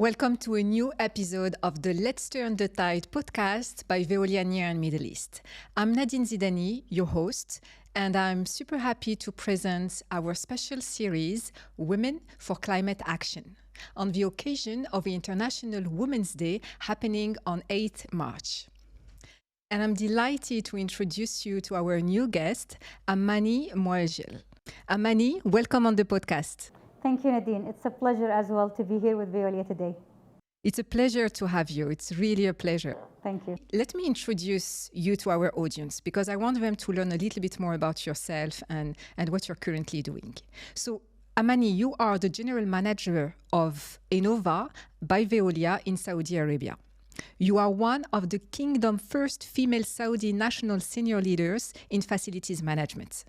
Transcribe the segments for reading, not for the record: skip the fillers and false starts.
Welcome to a new episode of the Let's Turn the Tide podcast by Veolia Near and Middle East. I'm Nadine Zidani, your host, and I'm super happy to present our special series, Women for Climate Action, on the occasion of the International Women's Day happening on 8th March. And I'm delighted to introduce you to our new guest, Amani Al Moajil. Amani, welcome on the podcast. Thank you, Nadine. It's a pleasure as well to be here with Veolia today. It's a pleasure to have you. It's really a pleasure. Thank you. Let me introduce you to our audience because I want them to learn a little bit more about yourself and what you're currently doing. So, Amani, you are the general manager of ENOVA by Veolia in Saudi Arabia. You are one of the Kingdom's first female Saudi national senior leaders in facilities management.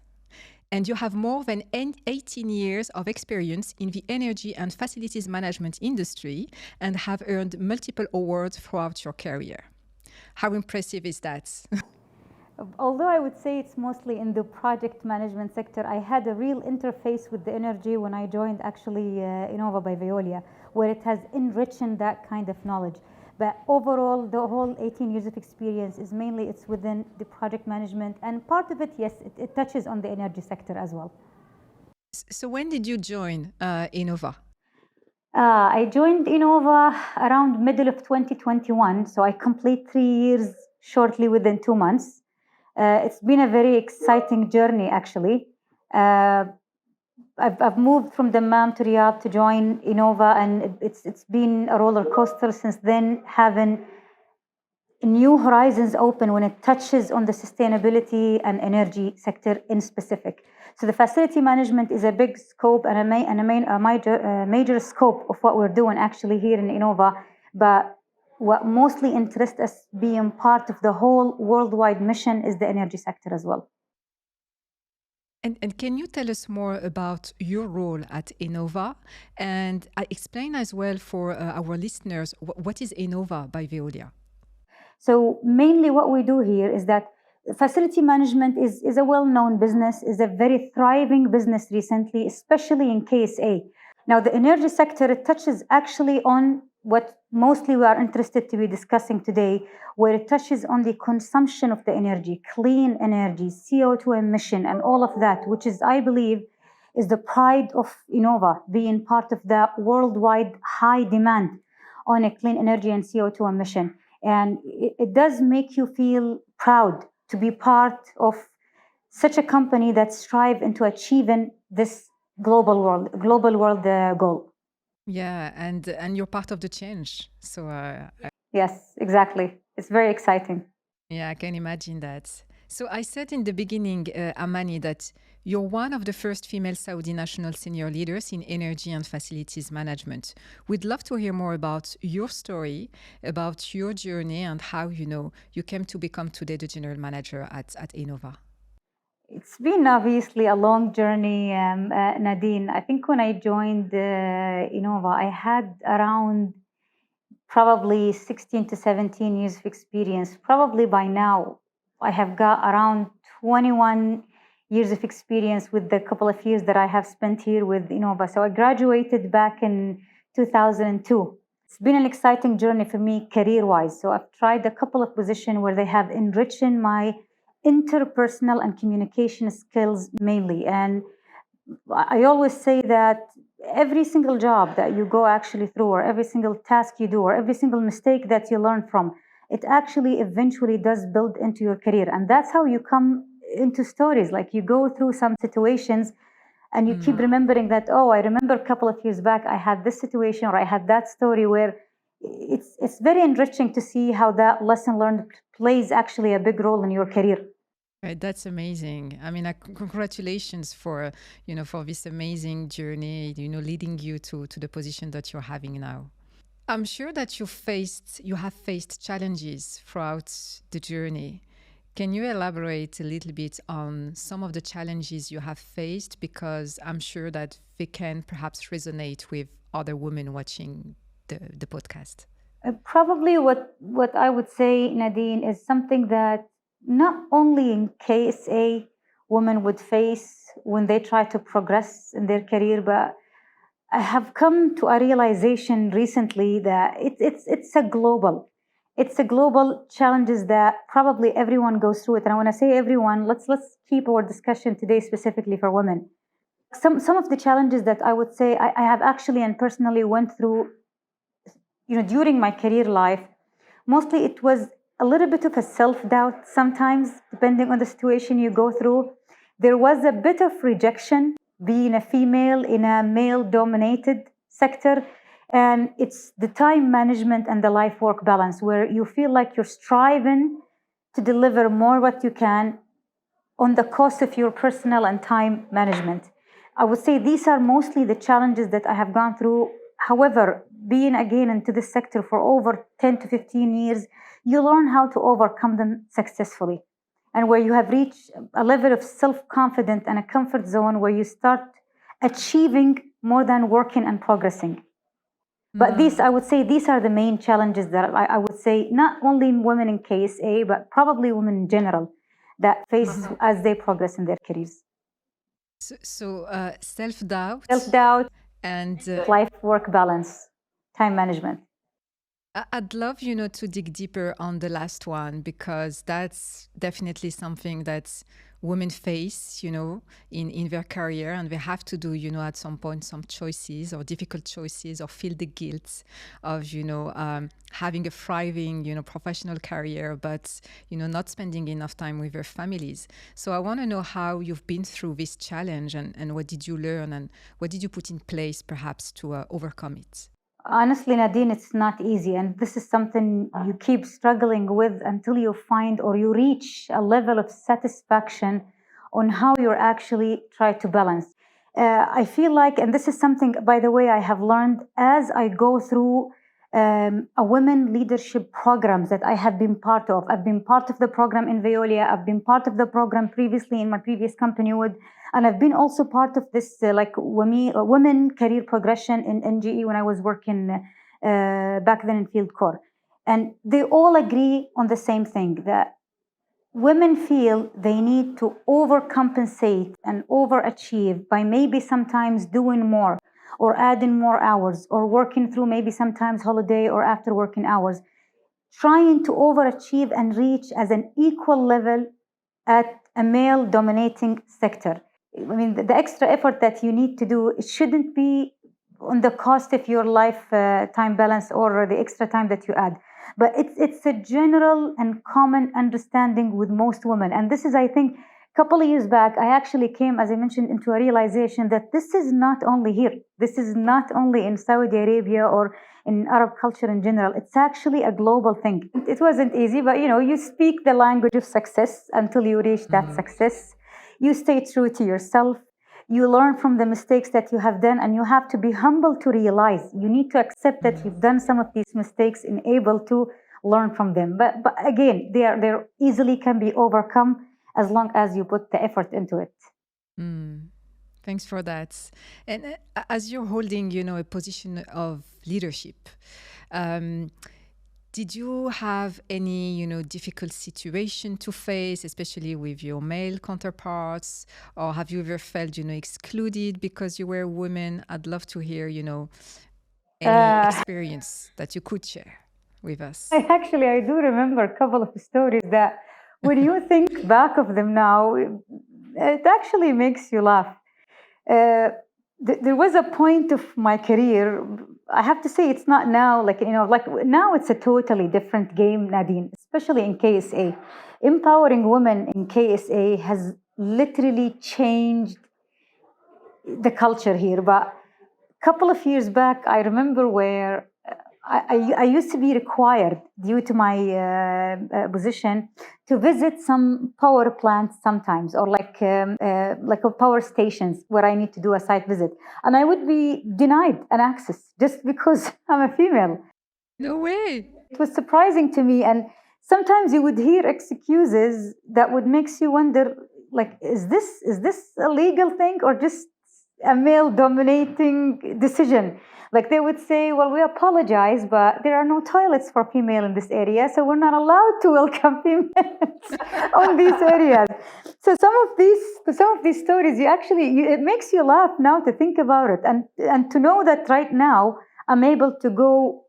And you have more than 18 years of experience in the energy and facilities management industry and have earned multiple awards throughout your career. How impressive is that? Although I would say it's mostly in the project management sector, I had a real interface with the energy when I joined actually Inova by Veolia, where it has enriched that kind of knowledge. But overall, the whole 18 years of experience is mainly it's within the project management, and part of it, yes, it touches on the energy sector as well. So when did you join Inova? I joined Inova around middle of 2021, so I complete 3 years shortly within 2 months. It's been a very exciting journey, actually. I've moved from Dammam to Riyadh to join Inova, and it's been a roller coaster since then, having new horizons open when it touches on the sustainability and energy sector in specific. So the facility management is a big scope and a major scope of what we're doing actually here in Inova. But what mostly interests us being part of the whole worldwide mission is the energy sector as well. And can you tell us more about your role at Inova? And explain as well for our listeners, what is Inova by Veolia? So mainly what we do here is that facility management is a well-known business, is a very thriving business recently, especially in KSA. Now the energy sector, it touches actually on what mostly we are interested to be discussing today, where it touches on the consumption of the energy, clean energy, CO2 emission, and all of that, which is, I believe, is the pride of Inova, being part of the worldwide high demand on a clean energy and CO2 emission. And it does make you feel proud to be part of such a company that strives into achieving this global world goal. Yeah, and you're part of the change. So yes, exactly. It's very exciting. Yeah, I can imagine that. So I said in the beginning, Amani, that you're one of the first female Saudi national senior leaders in energy and facilities management. We'd love to hear more about your story, about your journey, and how you came to become today the general manager at Inova. It's been obviously a long journey, Nadine. I think when I joined Inova, I had around probably 16 to 17 years of experience. Probably by now, I have got around 21 years of experience with the couple of years that I have spent here with Inova. So I graduated back in 2002. It's been an exciting journey for me career-wise. So I've tried a couple of positions where they have enriched my interpersonal and communication skills mainly. And I always say that every single job that you go actually through, or every single task you do, or every single mistake that you learn from, it actually eventually does build into your career. And that's how you come into stories. Like you go through some situations and you keep remembering that, oh, I remember a couple of years back, I had this situation or I had that story, where it's very enriching to see how that lesson learned plays actually a big role in your career. Right, that's amazing. I mean, congratulations for this amazing journey, leading you to the position that you're having now. I'm sure that you have faced challenges throughout the journey. Can you elaborate a little bit on some of the challenges you have faced? Because I'm sure that they can perhaps resonate with other women watching the podcast. Probably what I would say, Nadine, is something that not only in KSA women would face when they try to progress in their career, but I have come to a realization recently that it's a global challenges that probably everyone goes through it. And when I say everyone, let's keep our discussion today specifically for women. Some of the challenges that I would say I have actually and personally went through, during my career life. Mostly it was a little bit of a self-doubt sometimes, depending on the situation you go through. There was a bit of rejection being a female in a male-dominated sector. And it's the time management and the life-work balance where you feel like you're striving to deliver more what you can on the cost of your personal and time management. I would say these are mostly the challenges that I have gone through. However, being again into this sector for over 10 to 15 years, you learn how to overcome them successfully. And where you have reached a level of self-confidence and a comfort zone where you start achieving more than working and progressing. But these, I would say, these are the main challenges that I would say, not only women in KSA, but probably women in general that face as they progress in their careers. So self-doubt. Self-doubt And life-work balance, time management. I'd love, to dig deeper on the last one, because that's definitely something that women face, in their career, and they have to do, at some point, some choices or difficult choices, or feel the guilt of, having a thriving, professional career, but, not spending enough time with their families. So I want to know how you've been through this challenge, and what did you learn, and what did you put in place perhaps to overcome it? Honestly, Nadine, it's not easy. And this is something you keep struggling with until you find or you reach a level of satisfaction on how you're actually trying to balance. I feel like, and this is something, by the way, I have learned as I go through a women leadership programs that I have been part of. I've been part of the program in Veolia. I've been part of the program previously in my previous company Wood. And I've been also part of this women career progression in NGE when I was working back then in Field Corps. And they all agree on the same thing, that women feel they need to overcompensate and overachieve by maybe sometimes doing more or adding more hours or working through maybe sometimes holiday or after working hours, trying to overachieve and reach as an equal level at a male dominating sector. I mean, the extra effort that you need to do, it shouldn't be on the cost of your life time balance or the extra time that you add. But it's a general and common understanding with most women. And this is, I think, a couple of years back, I actually came, as I mentioned, into a realization that this is not only here. This is not only in Saudi Arabia or in Arab culture in general. It's actually a global thing. It wasn't easy, but you speak the language of success until you reach that success. You stay true to yourself. You learn from the mistakes that you have done, and you have to be humble to realize. You need to accept that you've done some of these mistakes and able to learn from them. But again, they easily can be overcome as long as you put the effort into it. Thanks for that. And as you're holding, a position of leadership, did you have any, difficult situation to face, especially with your male counterparts? Or have you ever felt, excluded because you were a woman? I'd love to hear, any experience that you could share with us. I do remember a couple of stories that when you think back of them now, it actually makes you laugh. There was a point of my career, I have to say it's not now, like now it's a totally different game, Nadine, especially in KSA. Empowering women in KSA has literally changed the culture here. But a couple of years back, I remember where I used to be required, due to my position, to visit some power plants sometimes, or like power stations where I need to do a site visit, and I would be denied an access just because I'm a female. No way. It was surprising to me, and sometimes you would hear excuses that would make you wonder, like, is this a legal thing or just a male dominating decision. Like they would say, well, we apologize, but there are no toilets for female in this area, so we're not allowed to welcome females on these areas. So some of these stories, it makes you laugh now to think about it, and to know that right now I'm able to go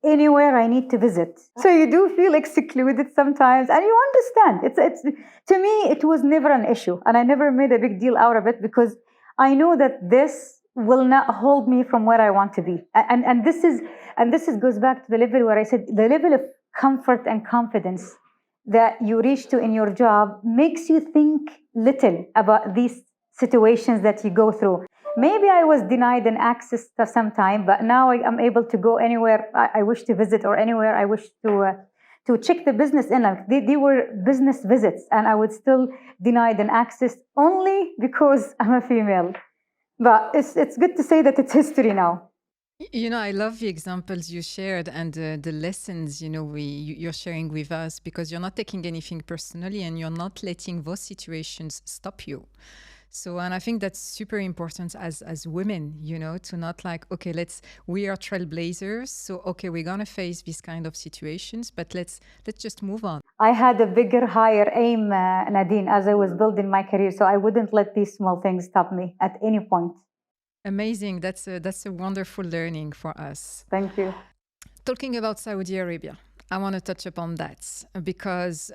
anywhere I need to visit. So you do feel excluded sometimes, and you understand. It's to me, it was never an issue, and I never made a big deal out of it because I know that this will not hold me from where I want to be. And this goes back to the level where I said the level of comfort and confidence that you reach to in your job makes you think little about these situations that you go through. Maybe I was denied an access for some time, but now I'm able to go anywhere I wish to visit or anywhere I wish to check the business in. Like they were business visits, and I would still deny an access only because I'm a female. But it's good to say that it's history now. I love the examples you shared and the lessons, you're sharing with us, because you're not taking anything personally and you're not letting those situations stop you. So, and I think that's super important as women, to not like, okay, we are trailblazers. So, okay, we're going to face these kind of situations, but let's just move on. I had a bigger, higher aim, Nadine, as I was building my career. So I wouldn't let these small things stop me at any point. Amazing. That's a wonderful learning for us. Thank you. Talking about Saudi Arabia, I want to touch upon that because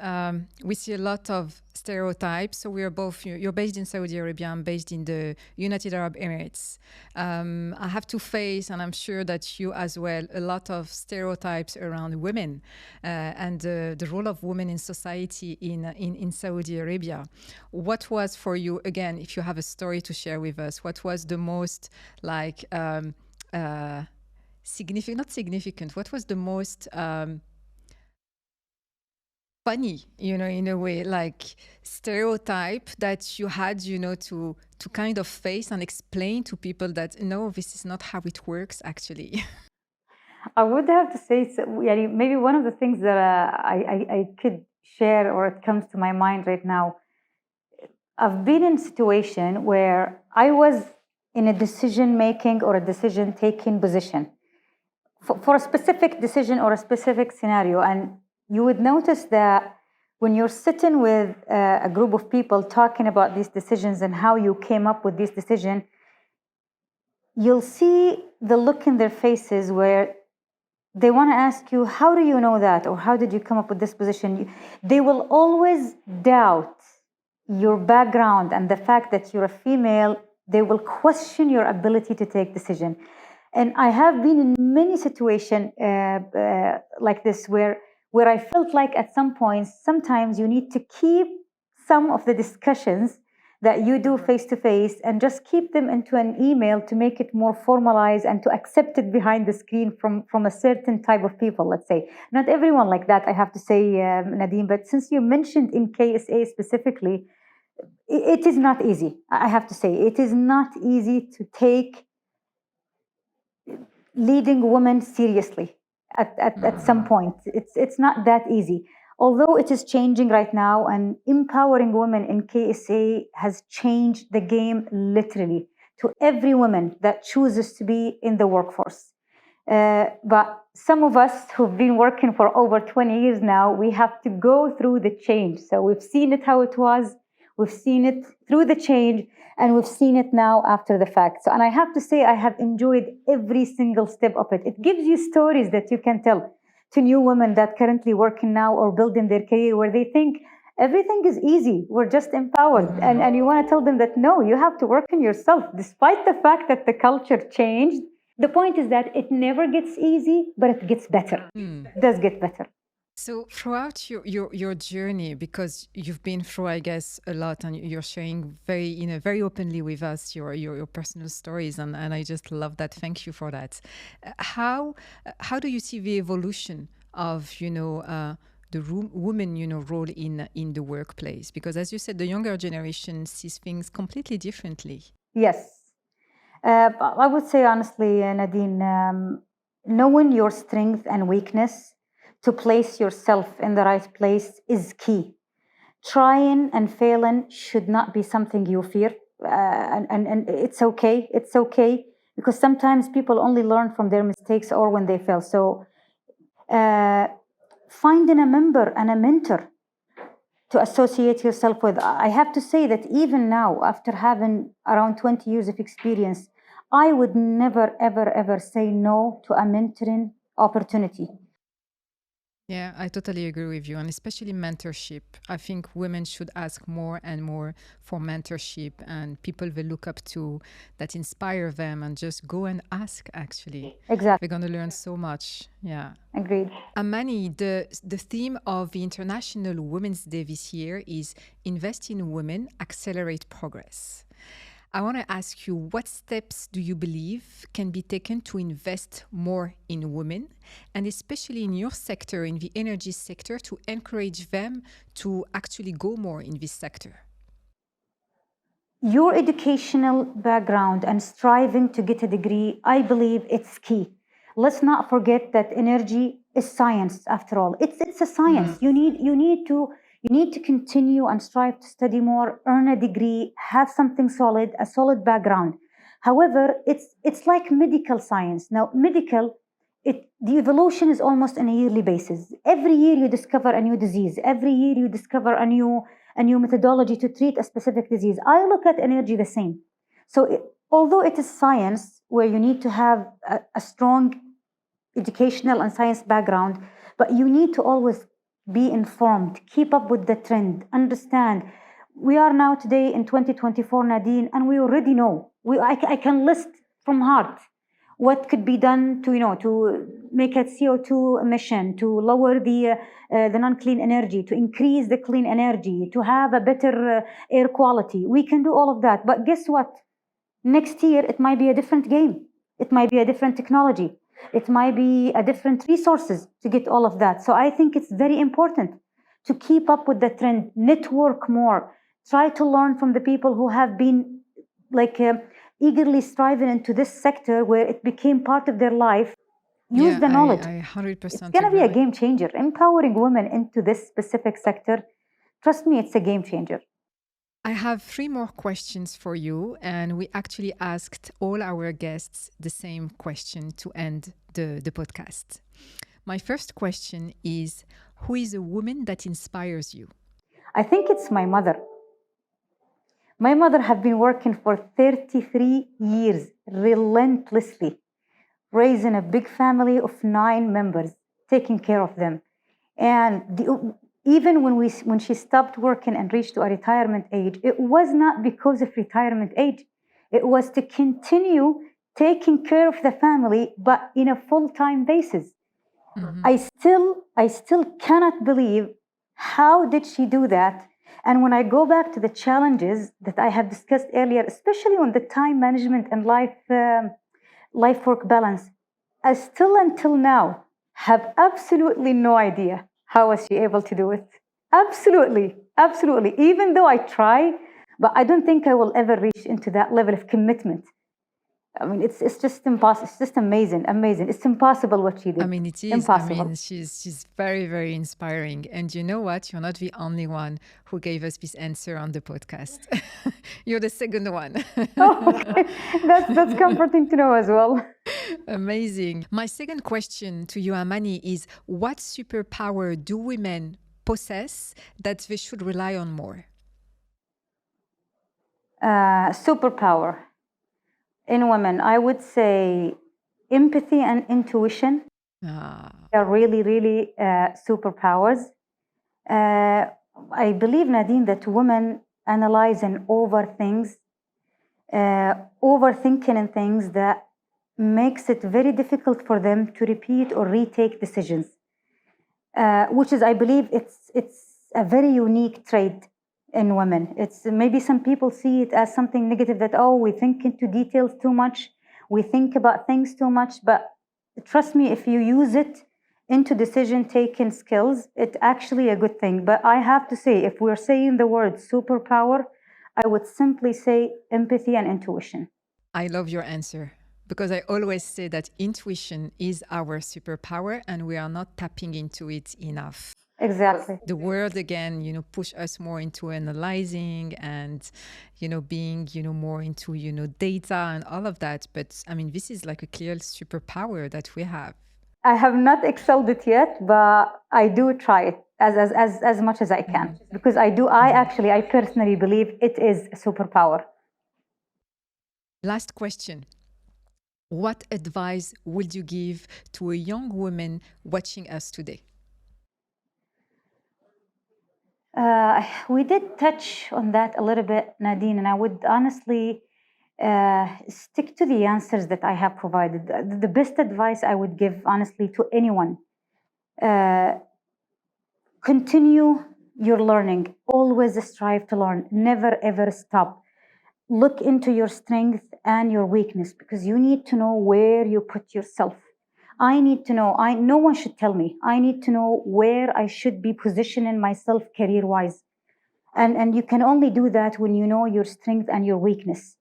we see a lot of stereotypes. So we are both, you're based in Saudi Arabia, I'm based in the United Arab Emirates. I have to face, and I'm sure that you as well, a lot of stereotypes around women and the role of women in society in Saudi Arabia. What was for you, again, if you have a story to share with us, what was the most like significant, what was the most funny, in a way, like stereotype that you had, to kind of face and explain to people that, no, this is not how it works, actually? I would have to say, maybe one of the things that I could share, or it comes to my mind right now, I've been in a situation where I was in a decision-making or a decision-taking position for a specific decision or a specific scenario. And you would notice that when you're sitting with a group of people talking about these decisions and how you came up with this decision, you'll see the look in their faces where they want to ask you, how do you know that? Or how did you come up with this position? They will always doubt your background and the fact that you're a female. They will question your ability to take decision. And I have been in many situations like this where I felt like at some points, sometimes you need to keep some of the discussions that you do face to face and just keep them into an email to make it more formalized and to accept it behind the screen from a certain type of people, let's say. Not everyone like that, I have to say, Nadeem, but since you mentioned in KSA specifically, it is not easy. I have to say, it is not easy to take leading women seriously at some point. It's not that easy. Although it is changing right now, and empowering women in KSA has changed the game literally to every woman that chooses to be in the workforce. But some of us who've been working for over 20 years now, we have to go through the change. So we've seen it how it was, we've seen it through the change, and we've seen it now after the fact. So, and I have to say, I have enjoyed every single step of it. It gives you stories that you can tell to new women that currently working now or building their career, where they think everything is easy, we're just empowered. And you want to tell them that, no, you have to work on yourself, despite the fact that the culture changed. The point is that it never gets easy, but it gets better. It does get better. So throughout your journey, because you've been through, I guess, a lot, and you're sharing very openly with us your personal stories, and I just love that. Thank you for that. How do you see the evolution of the woman role in the workplace? Because as you said, the younger generation sees things completely differently. Yes. I would say honestly, Nadine, knowing your strength and weakness to place yourself in the right place is key. Trying and failing should not be something you fear. and it's okay. It's okay because sometimes people only learn from their mistakes or when they fail. So finding a member and a mentor to associate yourself with. I have to say that even now, after having around 20 years of experience, I would never, ever, ever say no to a mentoring opportunity. Yeah, I totally agree with you. And especially mentorship. I think women should ask more and more for mentorship and people they look up to that inspire them and just go and ask, actually. Exactly. We're going to learn so much. Yeah. Agreed. Amani, the theme of the International Women's Day this year is Invest in Women, Accelerate Progress. I want to ask you, what steps do you believe can be taken to invest more in women, and especially in your sector, in the energy sector, to encourage them to actually go more in this sector? Your educational background and striving to get a degree, I believe it's key. Let's not forget that energy is science after all. It's a science. You need to continue and strive to study more, earn a degree, have something solid, a solid background. However, it's like medical science. Now, the evolution is almost on a yearly basis. Every year you discover a new disease. Every year you discover a new methodology to treat a specific disease. I look at energy the same. So although it is science where you need to have a strong educational and science background, but you need to always be informed, keep up with the trend, understand. We are now today in 2024, Nadine, and we already know. I can list from heart what could be done to make a CO2 emission, to lower the non-clean energy, to increase the clean energy, to have a better air quality. We can do all of that. But guess what? Next year, it might be a different game. It might be a different technology. It might be a different resources to get all of that. So I think it's very important to keep up with the trend, network more, try to learn from the people who have been eagerly striving into this sector where it became part of their life. Use the knowledge. I 100% It's going to be a game changer. Empowering women into this specific sector, trust me, it's a game changer. I have 3 more questions for you, and we actually asked all our guests the same question to end the podcast. My first question is, who is a woman that inspires you? I think it's my mother. My mother has been working for 33 years relentlessly, raising a big family of 9 members, taking care of them. And even when she stopped working and reached to a retirement age, it was not because of retirement age. It was to continue taking care of the family, but in a full-time basis. Mm-hmm. I still cannot believe how did she do that. And when I go back to the challenges that I have discussed earlier, especially on the time management and life-work balance, I still until now have absolutely no idea how was she able to do it. Absolutely. Even though I try, but I don't think I will ever reach into that level of commitment. I mean, it's just impossible. It's just amazing. It's impossible what she did. I mean, it is. Impossible. I mean, she's very, very inspiring. And you know what? You're not the only one who gave us this answer on the podcast. You're the second one. Oh, okay. That's comforting to know as well. Amazing. My second question to you, Amani, is what superpower do women possess that they should rely on more? Superpower. In women, I would say empathy and intuition are really, really superpowers. I believe, Nadine, that women analyze and overthinking in things that makes it very difficult for them to repeat or retake decisions, which is, I believe, it's a very unique trait in women. It's maybe some people see it as something negative, that, oh, we think into details too much, we think about things too much, but trust me, if you use it into decision-taking skills, it's actually a good thing. But I have to say, if we're saying the word superpower, I would simply say empathy and intuition. I love your answer, because I always say that intuition is our superpower and we are not tapping into it enough. Exactly. The world again, push us more into analyzing and, being, more into, data and all of that. But I mean, this is like a clear superpower that we have. I have not excelled it yet, but I do try it as much as I can, because I personally believe it is a superpower. Last question. What advice would you give to a young woman watching us today? We did touch on that a little bit, Nadine, and I would honestly stick to the answers that I have provided. The best advice I would give, honestly, to anyone: continue your learning. Always strive to learn. Never ever stop. Look into your strength and your weakness, because you need to know where you put yourself. I need to know. No one should tell me. I need to know where I should be positioning myself career wise. And you can only do that when you know your strength and your weakness.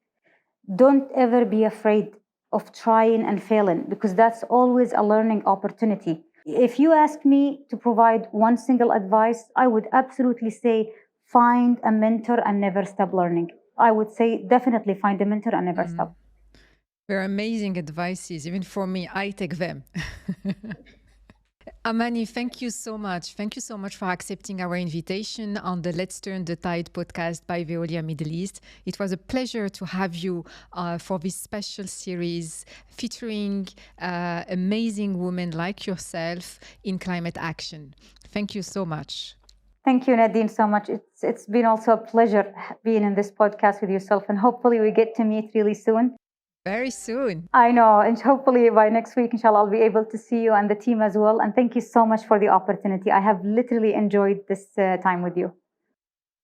Don't ever be afraid of trying and failing, because that's always a learning opportunity. If you ask me to provide one single advice, I would absolutely say find a mentor and never stop learning. I would say definitely find a mentor and never stop. They're amazing advices. Even for me, I take them. Amani, thank you so much. Thank you so much for accepting our invitation on the Let's Turn the Tide podcast by Veolia Middle East. It was a pleasure to have you for this special series featuring amazing women like yourself in climate action. Thank you so much. Thank you, Nadine, so much. It's been also a pleasure being in this podcast with yourself, and hopefully we get to meet really soon. Very soon. I know, and hopefully by next week, inshallah, I'll be able to see you and the team as well. And thank you so much for the opportunity. I have literally enjoyed this time with you.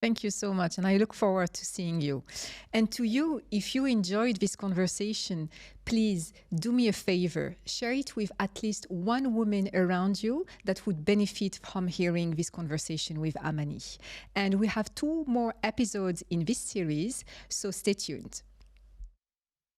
Thank you so much. And I look forward to seeing you. And to you, if you enjoyed this conversation, please do me a favor. Share it with at least one woman around you that would benefit from hearing this conversation with Amani. And we have 2 more episodes in this series, so stay tuned.